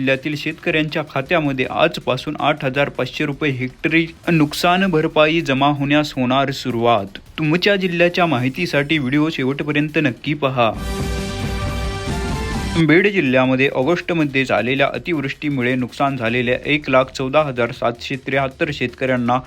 जिल्ह्यातील शेतकऱ्यांच्या खात्यामध्ये आजपासून 8,500 रुपये हेक्टरी नुकसान भरपाई जमा होण्यास होणार सुरुवात। तुमच्या जिल्ह्याच्या माहितीसाठी व्हिडिओ शेवटपर्यंत नक्की पहा। बीड जिल्ह्यामध्ये ऑगस्टमध्ये झालेल्या अतिवृष्टीमुळे नुकसान झालेल्या 1,14,773 शेतकऱ्यांना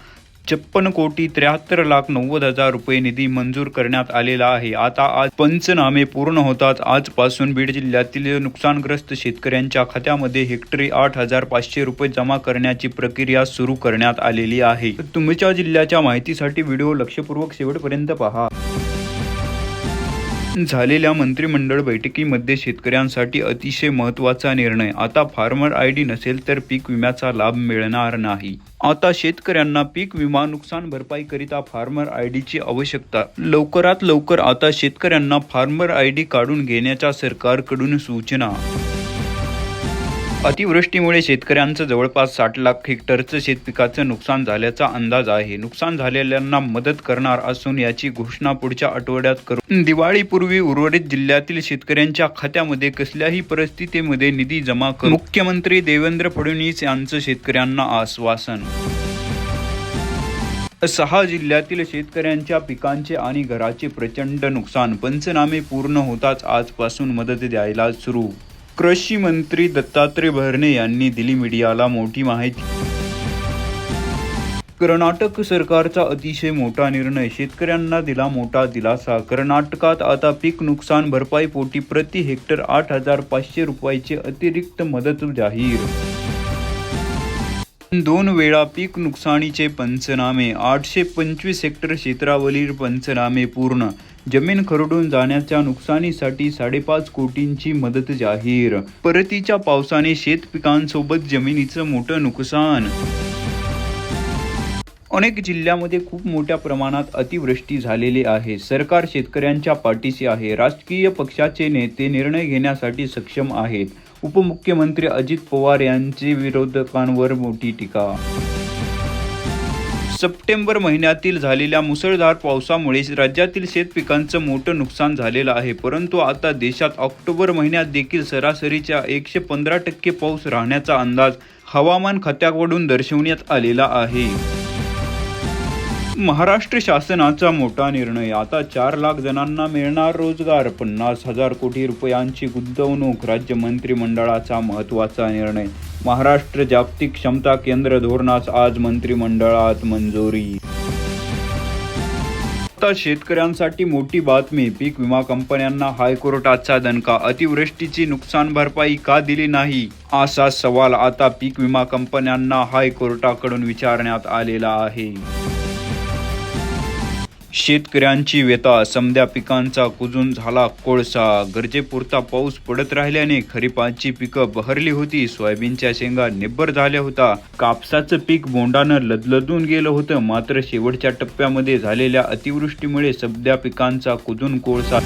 56,73,90,000 रुपये निधी मंजूर करण्यात आलेला आहे। आता आज पंचनामे पूर्ण होतात आजपासून बीड जिल्ह्यातील नुकसानग्रस्त शेतकऱ्यांच्या खात्यामध्ये हेक्टरी 8,500 रुपये जमा करण्याची प्रक्रिया सुरू करण्यात आलेली आहे। तुमच्या जिल्ह्याच्या माहितीसाठी व्हिडिओ लक्षपूर्वक शेवटपर्यंत पहा। झालेल्या मंत्रिमंडळ बैठकीमध्ये शेतकऱ्यांसाठी अतिशय महत्त्वाचा निर्णय। आता फार्मर आयडी नसेल तर पीक विम्याचा लाभ मिळणार नाही। आता शेतकऱ्यांना पीक विमा नुकसान भरपाई करिता फार्मर आयडीची आवश्यकता। लवकरात लवकर आता शेतकऱ्यांना फार्मर आयडी काढून घेण्याच्या सरकारकडून सूचना। अतिवृष्टीमुळे शेतकऱ्यांचं जवळपास 60 लाख हेक्टरचं शेतपिकाचं नुकसान झाल्याचा अंदाज आहे। नुकसान झालेल्यांना मदत करणार असून याची घोषणा पुढच्या आठवड्यात करू। दिवाळीपूर्वी उर्वरित जिल्ह्यातील शेतकऱ्यांच्या खात्यामध्ये कसल्याही परिस्थितीमध्ये निधी जमा करू मुख्यमंत्री देवेंद्र फडणवीस यांचं शेतकऱ्यांना आश्वासन। 6 जिल्ह्यातील शेतकऱ्यांच्या पिकांचे आणि घराचे प्रचंड नुकसान। पंचनामे पूर्ण होताच आजपासून मदत द्यायला सुरू। कृषी मंत्री दत्तात्रय भरणे यांनी दिली मीडियाला मोठी माहिती। कर्नाटक सरकारचा अतिशय मोठा निर्णय, शेतकऱ्यांना दिला मोठा दिलासा। कर्नाटकात आता पीक नुकसान भरपाई पोटी प्रति हेक्टर 8,500 रुपयाची अतिरिक्त मदत जाहीर। 2 वेळा पीक नुकसानीचे पंचनामे, 825 हेक्टर क्षेत्रावरील पंचनामे पूर्ण। जमीन खरडून जाण्याच्या नुकसानीसाठी 5.5 कोटींची मदत जाहीर। परतीच्या पावसाने शेतपिकांसोबत जमिनीचं मोठं नुकसान। अनेक जिल्ह्यामध्ये खूप मोठ्या प्रमाणात अतिवृष्टी झालेली आहे। सरकार शेतकऱ्यांच्या पाठीशी आहे। राजकीय पक्षाचे नेते निर्णय घेण्यासाठी सक्षम आहेत। उपमुख्यमंत्री अजित पवार यांची विरोधकांवर मोठी टीका। सप्टेंबर महिन्यातील झालेल्या मुसळधार पावसामुळे राज्यातील शेतपिकांचं मोठं नुकसान झालेलं आहे। परंतु आता देशात ऑक्टोबर महिन्यात देखील सरासरीच्या 115% पाऊस राहण्याचा अंदाज हवामान खात्याकडून दर्शवण्यात आलेला आहे। महाराष्ट्र शासनाचा मोठा निर्णय, आता 4 लाख जणांना मिळणार रोजगार। 50,000 कोटी रुपयांची गुंतवणूक। राज्य मंत्रिमंडळाचा महत्त्वाचा निर्णय। महाराष्ट्र जागतिक क्षमता केंद्र धोरणास आज मंत्रिमंडळात मंजुरी। आता शेतकऱ्यांसाठी मोठी बातमी, पीक विमा कंपन्यांना हायकोर्टाचा दणका। अतिवृष्टीची नुकसान भरपाई का दिली नाही असा सवाल आता पीक विमा कंपन्यांना हायकोर्टाकडून विचारण्यात आलेला आहे। शेतकऱ्यांची व्यथा, समद्या पिकांचा कुजून झाला कोळसा। गरजेपुरता पाऊस पडत राहिल्याने खरीपाची पिकं बहरली होती। सोयाबीनच्या शेंगा निब्बर झाल्या होता। कापसाचं पीक बोंडानं लदलदून गेलं होतं। मात्र शेवटच्या टप्प्यामध्ये झालेल्या अतिवृष्टीमुळे समद्या पिकांचा कुजून कोळसा।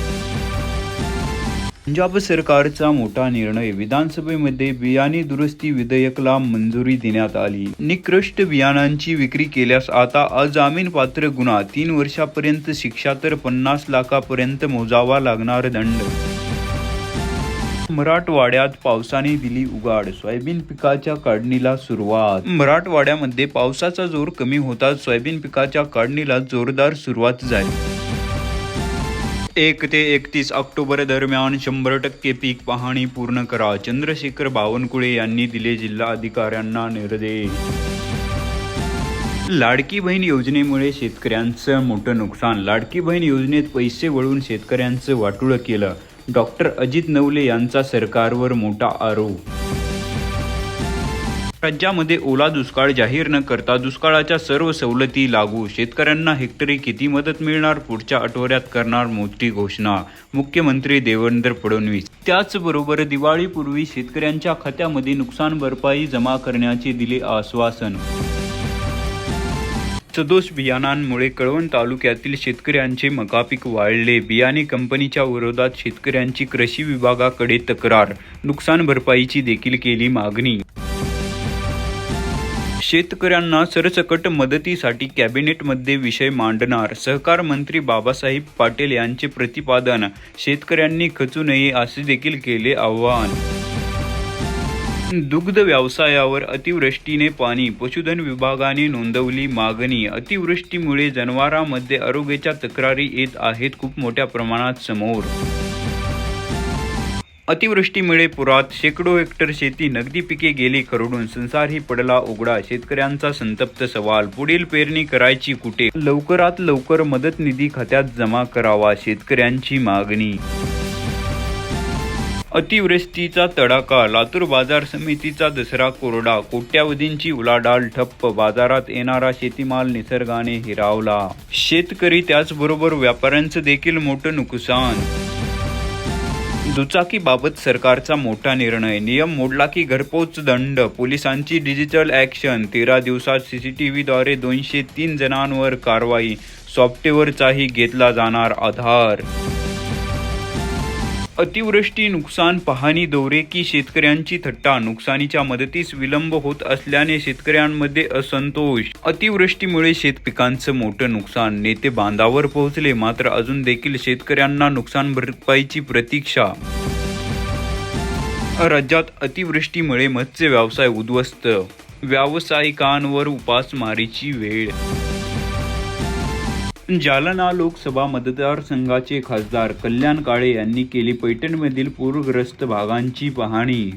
पंजाब सरकारचा मोठा निर्णय, विधानसभेमध्ये बियाणे दुरुस्ती विधेयकाला मंजुरी देण्यात आली। निकृष्ट बियाणांची विक्री केल्यास आता अजामीनपात्र गुन्हा, 3 वर्षापर्यंत शिक्षा तर 50 लाखापर्यंत मोजावा लागणार दंड। मराठवाड्यात पावसाने दिली उघाड, सोयाबीन पिकाच्या काढणीला सुरुवात। मराठवाड्यामध्ये पावसाचा जोर कमी होताच सोयाबीन पिकाच्या काढणीला जोरदार सुरुवात झाली। 1 ते 31 ऑक्टोबर दरम्यान 100% पीक पाहणी पूर्ण करा, चंद्रशेखर बावनकुळे यांनी दिले जिल्हाधिकाऱ्यांना निर्देश। लाडकी बहीण योजनेमुळे शेतकऱ्यांचं मोठं नुकसान, लाडकी बहीण योजनेत पैसे वळवून शेतकऱ्यांचं वाटोळं केलं। डॉक्टर अजित नवले यांचा सरकारवर मोठा आरोप। राज्यामध्ये ओला दुष्काळ जाहीर न करता दुष्काळाच्या सर्व सवलती लागू, शेतकऱ्यांना हेक्टरी किती मदत मिळणार पुढच्या आठवड्यात करणार मोठी घोषणा, मुख्यमंत्री देवेंद्र फडणवीस। त्याचबरोबर दिवाळीपूर्वी शेतकऱ्यांच्या खात्यामध्ये नुकसान भरपाई जमा करण्याचे दिले आश्वासन। सदोष बियाणांमुळे कळवण तालुक्यातील शेतकऱ्यांचे मका पीक वाळले, बियाणे कंपनीच्या विरोधात शेतकऱ्यांची कृषी विभागाकडे तक्रार, नुकसान भरपाईची देखील केली मागणी। शेतकऱ्यांना सरसकट मदतीसाठी कॅबिनेटमध्ये विषय मांडणार, सहकार मंत्री बाबासाहेब पाटील यांचे प्रतिपादन। शेतकऱ्यांनी खचू नये असे देखील केले आवाहन। दुग्ध व्यवसायावर अतिवृष्टीने पाणी, पशुधन विभागाने नोंदवली मागणी. अतिवृष्टीमुळे जनावरांमध्ये आरोग्याच्या तक्रारी येत आहेत खूप मोठ्या प्रमाणात समोर. अतिवृष्टीमुळे पुरात शेकडो हेक्टर शेती, नगदी पिके गेली खरडून, संसारही पडला उघडा. शेतकऱ्यांचा संतप्त सवाल, पुढील पेरणी करायची कुठे? लवकरात लवकर मदत निधी खात्यात जमा करावा, शेतकऱ्यांची मागणी. अतिवृष्टीचा तडाखा, लातूर बाजार समितीचा दसरा कोरडा, कोट्यावधींची उलाढाल ठप्प. बाजारात येणारा शेतीमाल निसर्गाने हिरावला. शेतकरी त्याचबरोबर व्यापाऱ्यांचं देखील मोठं नुकसान. दुचाकीबाबत सरकारचा मोठा निर्णय, नियम मोडला की घरपोच दंड. पोलिसांची डिजिटल ॲक्शन, 13 दिवसात CCTVद्वारे 203 जणांवर कारवाई. सॉफ्टवेअरचाही घेतला जाणार आधार. अतिवृष्टी नुकसान पाहणी दौरे की शेतकऱ्यांची थट्टा, नुकसानीच्या मदतीस विलंब होत असल्याने शेतकऱ्यांमध्ये असंतोष. अतिवृष्टीमुळे शेतपिकांचं मोठं नुकसान, नेते बांधावर पोहोचले मात्र अजून देखील शेतकऱ्यांना नुकसान भरपाईची प्रतीक्षा. राज्यात अतिवृष्टीमुळे मत्स्य व्यवसाय उद्ध्वस्त, व्यावसायिकांवर उपासमारीची वेळ. जालना लोकसभा मतदारसंघाचे खासदार कल्याण काळे यांनी केली पैठणमधील पूरग्रस्त भागांची पाहणी.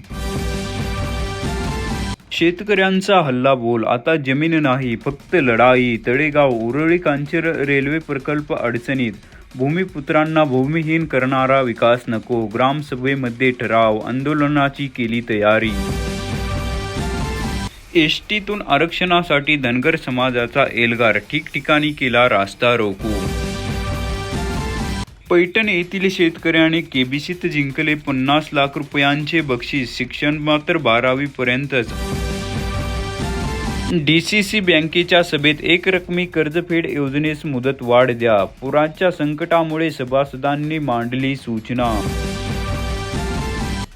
शेतकऱ्यांचा हल्लाबोल, आता जमीन नाही फक्त लढाई. तळेगाव उरळी कांचर रेल्वे प्रकल्प अडचणीत, भूमिपुत्रांना भूमिहीन करणारा विकास नको. ग्रामसभेमध्ये ठराव, आंदोलनाची केली तयारी. एसटीतून आरक्षणासाठी धनगर समाजाचा एल्गार, ठिकठिकाणी केला रास्ता रोको. पैठण येथील शेतकऱ्याने केबीसीत जिंकले 50 लाख रुपयांचे बक्षीस, शिक्षण मात्र 12वी पर्यंतच. DCC बँकेच्या सभेत एकरकमी कर्जफेड योजनेस मुदत वाढ द्या. पुराच्या संकटामुळे सभासदांनी मांडली सूचना.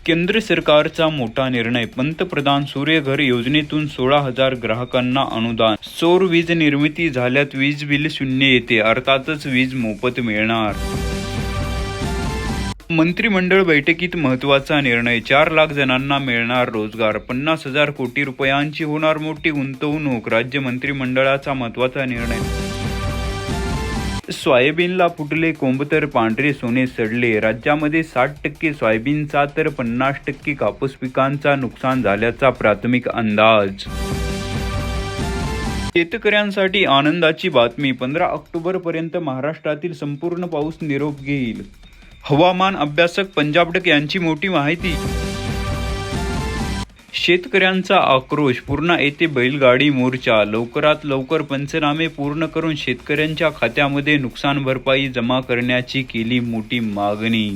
केंद्र सरकारचा मोठा निर्णय, पंतप्रधान सूर्यघर योजनेतून 16,000 ग्राहकांना अनुदान. सौर वीज निर्मिती झाल्यात वीज बिल शून्य येते, अर्थातच वीज मोफत मिळणार. मंत्रिमंडळ बैठकीत महत्त्वाचा निर्णय, 4 लाख जणांना मिळणार रोजगार. 50,000 कोटी रुपयांची होणार मोठी गुंतवणूक. राज्य मंत्रिमंडळाचा महत्त्वाचा निर्णय. सोयाबीनला फुटले कोंब तर पांढरे सोने सडले. राज्यामध्ये 60% सोयाबीनचा तर 50% कापूस पिकांचा नुकसान झाल्याचा प्राथमिक अंदाज. शेतकऱ्यांसाठी आनंदाची बातमी, 15 ऑक्टोबरपर्यंत महाराष्ट्रातील संपूर्ण पाऊस निरोप घेईल. हवामान अभ्यासक पंजाब डक यांची मोठी माहिती. शेतकऱ्यांचा आक्रोश, पूर्णा येथे बैलगाडी मोर्चा. लवकरात लवकर पंचनामे पूर्ण करून शेतकऱ्यांच्या खात्यामध्ये नुकसान भरपाई जमा करण्याची केली मोठी मागणी.